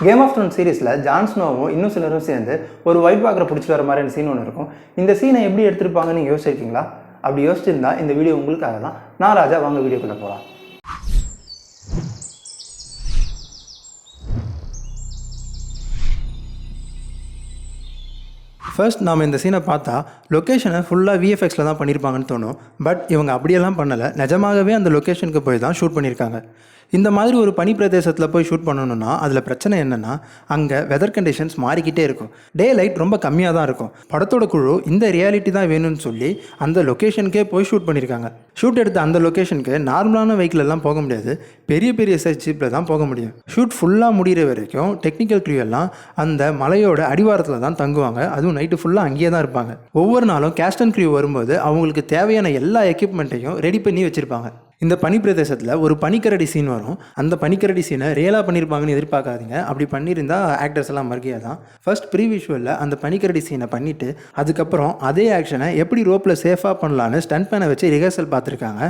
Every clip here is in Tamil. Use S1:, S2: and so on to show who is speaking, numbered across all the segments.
S1: கேம் ஆஃப் த்ரோன்ஸ் சீரிஸில் ஜான் ஸ்னோவும் இன்னும் சிலரும் சேர்ந்து ஒரு ஒயிட் வாக்கரை பிடிச்சிட்டு வர மாதிரியான சீன் ஒன்று இருக்கும். இந்த சீனை எப்படி எடுத்திருப்பாங்கன்னு நீங்கள் யோசிச்சிருக்கீங்களா? அப்படி யோசிச்சிருந்தா இந்த வீடியோ உங்களுக்காக தான். நான் ராஜா, வாங்க வீடியோக்குள்ளே போகலாம். ஃபர்ஸ்ட் நாம் இந்த சீனை பார்த்தா லொக்கேஷனை ஃபுல்லாக விஎஃப்எக்ஸில் தான் பண்ணியிருப்பாங்கன்னு தோணும். பட் இவங்க அப்படியெல்லாம் பண்ணலை. நிஜமாகவே அந்த லொக்கேஷனுக்கு போய் தான் ஷூட் பண்ணியிருக்காங்க. இந்த மாதிரி ஒரு பனி பிரதேசத்தில் போய் ஷூட் பண்ணணுன்னா அதில் பிரச்சனை என்னென்னா, அங்கே வெதர் கண்டிஷன்ஸ் மாறிக்கிட்டே இருக்கும். டே லைட் ரொம்ப கம்மியாக தான் இருக்கும். படத்தோட குழு இந்த ரியாலிட்டி தான் வேணும்னு சொல்லி அந்த லொக்கேஷனுக்கே போய் ஷூட் பண்ணியிருக்காங்க. ஷூட் எடுத்த அந்த லொக்கேஷனுக்கு நார்மலான வெஹிக்கிள் எல்லாம் போக முடியாது. பெரிய பெரிய சைஸ் ஜீப்பில் தான் போக முடியும். ஷூட் ஃபுல்லாக முடிகிற வரைக்கும் டெக்னிக்கல் க்ரூ எல்லாம் அந்த மலையோட அடிவாரத்தில் தான் தங்குவாங்க. அதுவும் நைட்டு ஃபுல்லாக அங்கேயே தான் இருப்பாங்க. ஒவ்வொரு நாளும் கேஸ்ட் அண்ட் க்ரூ வரும்போது அவங்களுக்கு தேவையான எல்லா எக்யூப்மெண்ட்டையும் ரெடி பண்ணி வச்சுருப்பாங்க. இந்த பனி பிரதேசத்தில் ஒரு பனிக்கரடி சீன் வரும். அந்த பனிக்கரடி சீனை ரியலாக பண்ணியிருப்பாங்கன்னு எதிர்பார்க்காதீங்க. அப்படி பண்ணியிருந்தால் ஆக்டர்ஸ் எல்லாம் மறுக்கையாக தான். ஃபர்ஸ்ட் ப்ரீ விஷுவலில் அந்த பனிக்கரடி சீனை பண்ணிவிட்டு அதுக்கப்புறம் அதே ஆக்ஷனை எப்படி ரோப்பில் சேஃபாக பண்ணலான்னு ஸ்டண்ட் பேனை வச்சு ரிஹர்சல் பார்த்துருக்காங்க.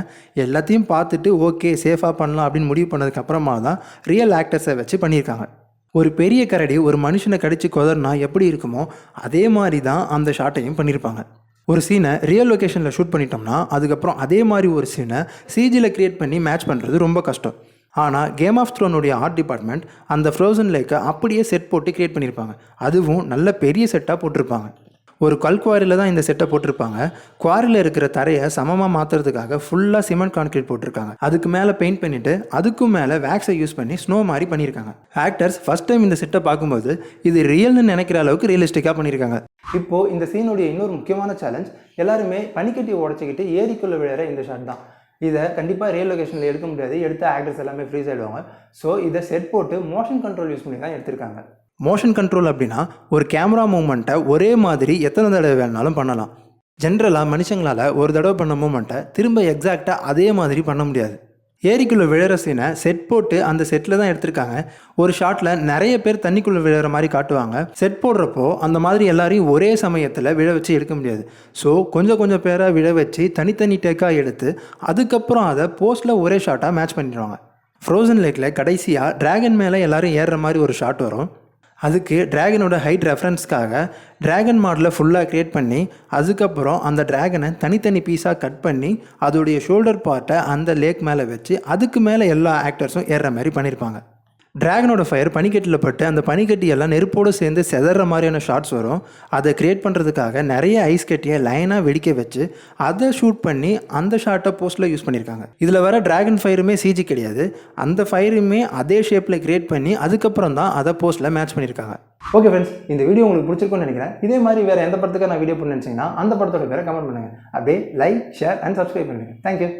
S1: எல்லாத்தையும் பார்த்துட்டு ஓகே சேஃபாக பண்ணலாம் அப்படின்னு முடிவு பண்ணதுக்கப்புறமா தான் ரியல் ஆக்டர்ஸை வச்சு பண்ணியிருக்காங்க. ஒரு பெரிய கரடி ஒரு மனுஷனை கடிச்சு கொதறினா எப்படி இருக்குமோ அதே மாதிரி தான் அந்த ஷாட்டையும் பண்ணியிருப்பாங்க. ஒரு சீனை ரியல் லொக்கேஷனில் ஷூட் பண்ணிட்டோம்னா அதுக்கப்புறம் அதே மாதிரி ஒரு சீனை சிஜியில் க்ரியேட் பண்ணி மேட்ச் பண்ணுறது ரொம்ப கஷ்டம். ஆனால் கேம் ஆஃப் த்ரோனுடைய ஆர்ட் டிபார்ட்மெண்ட் அந்த ஃப்ரோசன் லேக்கை அப்படியே செட் போட்டு க்ரியேட் பண்ணியிருப்பாங்க. அதுவும் நல்ல பெரிய செட்டாக போட்டிருப்பாங்க. ஒரு கல் குவாரியில் தான் இந்த செட்டை போட்டிருப்பாங்க. குவாரியில் இருக்கிற தரையை சமமாக மாற்றுறதுக்காக ஃபுல்லாக சிமெண்ட் கான்கிரீட் போட்டிருக்காங்க. அதுக்கு மேலே பெயிண்ட் பண்ணிவிட்டு அதுக்கும் மேலே வேக்ஸை யூஸ் பண்ணி ஸ்னோ மாதிரி பண்ணியிருக்காங்க. ஆக்டர்ஸ் ஃபஸ்ட் டைம் இந்த செட்டை பார்க்கும்போது இது ரியல்னு நினைக்கிற அளவுக்கு ரியலிஸ்டிக்காக பண்ணியிருக்காங்க. இப்போது இந்த சீனுடைய இன்னொரு முக்கியமான சேலஞ்ச், எல்லாருமே பனிக்கட்டி உடச்சிக்கிட்டு ஏரிக்குள்ளே விழுற இந்த ஷாட் தான். இதை கண்டிப்பாக ரியல் லொகேஷனில் எடுக்க முடியாது. எடுத்த ஆக்டர்ஸ் எல்லாமே ஃப்ரீஸ் ஆகிடுவாங்க. ஸோ இதை செட் போட்டு மோஷன் கண்ட்ரோல் யூஸ் பண்ணி தான் எடுத்திருக்காங்க. மோஷன் கண்ட்ரோல் அப்படின்னா ஒரு கேமரா மூமெண்ட்டை ஒரே மாதிரி எத்தனை தடவை வேணாலும் பண்ணலாம். ஜென்ரலாக மனுஷங்களால் ஒரு தடவை பண்ண மூமெண்ட்டை திரும்ப எக்ஸாக்டாக அதே மாதிரி பண்ண முடியாது. ஏரிக்குள்ளே விழுற சீனை செட் போட்டு அந்த செட்டில் தான் எடுத்திருக்காங்க. ஒரு ஷாட்டில் நிறைய பேர் தண்ணிக்குள்ளே விழுற மாதிரி காட்டுவாங்க. செட் போடுறப்போ அந்த மாதிரி எல்லாரையும் ஒரே சமயத்தில் விழ வச்சு எடுக்க முடியாது. ஸோ கொஞ்சம் பேரை விழ வச்சு தனித்தனி டேக்காக எடுத்து அதுக்கப்புறம் அதை போஸ்ட்டில் ஒரே ஷாட்டாக மேட்ச் பண்ணிடுவாங்க. ஃப்ரோசன் லேக்கில் கடைசியாக டிராகன் மேலே எல்லோரும் ஏறுற மாதிரி ஒரு ஷாட் வரும். அதுக்கு டிராகனோட ஹைட் ரெஃபரன்ஸ்க்காக டிராகன் மாடலை ஃபுல்லாக க்ரியேட் பண்ணி அதுக்கப்புறம் அந்த டிராகனை தனித்தனி பீஸாக கட் பண்ணி அதோடைய ஷோல்டர் பார்ட்டை அந்த லேக் மேலே வச்சு அதுக்கு மேலே எல்லா ஆக்டர்ஸும் ஏறுற மாதிரி பண்ணியிருப்பாங்க. டிராகனோட ஃபயர் பனிக்கட்டியில் பட்டு அந்த பனிக்கட்டி எல்லாம் நெருப்போடு சேர்ந்து செதற மாதிரியான ஷாட்ஸ் வரும். அதை க்ரியேட் பண்ணுறதுக்காக நிறைய ஐஸ் கட்டியை லைனாக வெடிக்க வச்சு அதை ஷூட் பண்ணி அந்த ஷாட்டை போஸ்ட்டில் யூஸ் பண்ணியிருக்காங்க. இதில் வர டிராகன் ஃபயருமே சிஜி கிடையாது. அந்த ஃபயருமே அதே ஷேப்பில் க்ரியேட் பண்ணி அதுக்கப்புறம் தான் அதை போஸ்ட்டில் மேட்ச் பண்ணியிருக்காங்க. ஓகே ஃப்ரெண்ட்ஸ், இந்த வீடியோ உங்களுக்கு பிடிச்சிருக்குன்னு நினைக்கிறேன். இதே மாதிரி வேறு எந்த படத்துக்கு நான் வீடியோ பண்ண நினச்சிங்கன்னா அந்த படத்தோட பேரை கமெண்ட் பண்ணுங்கள். அப்படியே லைக், ஷேர் அண்ட் சப்ஸ்கிரைப் பண்ணுங்கள். தேங்க்யூ.